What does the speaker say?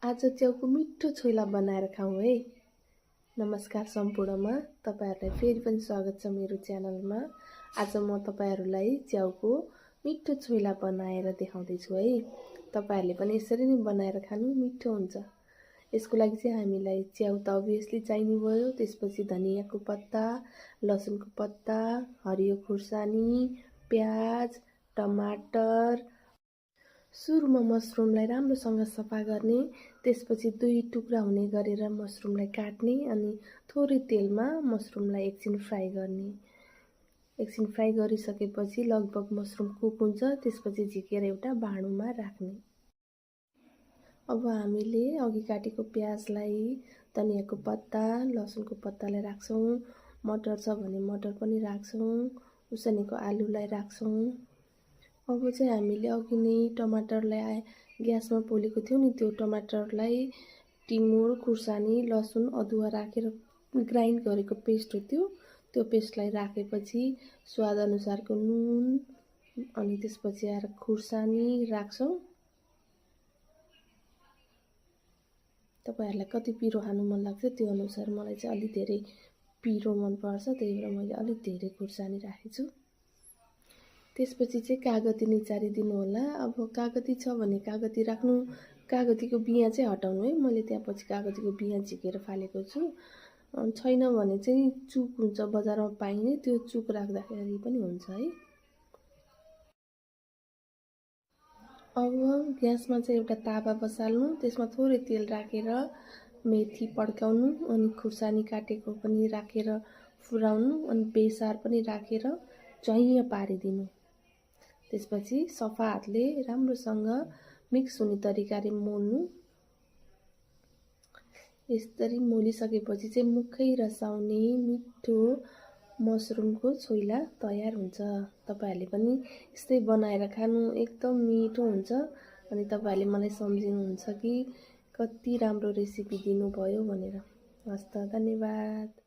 आज च्याउको मिठो छोइला बनाएर खाऊँ है। नमस्कार सम्पूर्णमा तपाईहरुलाई फेरि पनि स्वागत छ मेरो च्यानलमा। आज म तपाईहरुलाई च्याउको मिठो छोइला बनाएर देखाउँदै छु है। तपाईहरुले पनि यसरी नै बनाएर खानु मिठो हुन्छ। यसको लागि चाहिँ हामीलाई च्याउ त अभियसली चाहिने भयो, त्यसपछि धनियाको पत्ता, लसुनको पत्ता, हरियो खुर्सानी, प्याज, टमाटर। सुरुमा मसरुमलाई राम्रोसँग सफा गर्ने, त्यसपछि 2 टुक्रा हुने गरेर मसरुमलाई काट्ने अनि थोरै तेलमा मसरुमलाई एकछिन फ्राई गर्ने। एकछिन फ्राई गरिसकेपछि लगभग मसरुम कुक हुन्छ, त्यसपछि झिकेर एउटा भाँडोमा राख्ने। अब हामीले अघि काटेको प्याजलाई, धनियाको पत्ता, लसुनको पत्तालाई राख्छौं, मटर छ भने मटर पनि राख्छौं, उसिनेको आलुलाई राख्छौं। अब चाहिँ हामीले अघि नै टमाटरलाई ग्यासमा पोलेको थियो नि, त्यो टमाटरलाई टिमुर, खुर्सानी, लसुन, अदुवा राखेर ग्राइन्ड गरेको पेस्ट हो त्यो पेस्टलाई राखेपछि स्वाद अनुसारको नुन अनि त्यसपछि आएर खुर्सानी राख्छौं। तपाईहरुलाई कति पिरो खानु मन लाग्छ त्यो अनुसार, मलाई चाहिँ अलि धेरै पिरो मन पर्छ, त्यही भएर मैले अलि धेरै खुर्सानी राखेछु। त्यसपछि चाहिँ कागती निचारिदिनु होला। अब कागती छ भने कागती राख्नु, कागतीको बिया चाहिँ हटाउनु है। मैले त्यहाँ पछि कागतीको बिया झिकेर फालेको छु। छैन भने चाहिँ चुक हुन्छ बजारमा पाइने, त्यो चुक राख्दाखेरि पनि हुन्छ है। अब ग्यासमा चाहिँ एउटा तावा बसाल्नु, त्यसमा थोरै तेल राखेर मेथी पड्काउनु अनि खुर्सानी काटेको पनि राखेर फुराउनु अनि बेसार पनि राखेर चैया पारिदिनु। त्यसपछि सफा हातले राम्रोसँग मिक्स हुने तरिकाले मोल्नु। यसरी मोलिसकेपछि चाहिँ मुखै रसाउने मिठो मसरुमको छोइला तयार हुन्छ। तपाईहरुले पनि यस्तै बनाएर खानु, एकदम मिठो हुन्छ। अनि तपाईहरुले मलाई सम्झिनुहुन्छ कि कति राम्रो रेसिपी दिनुभयो भनेर। हस् त, धन्यवाद।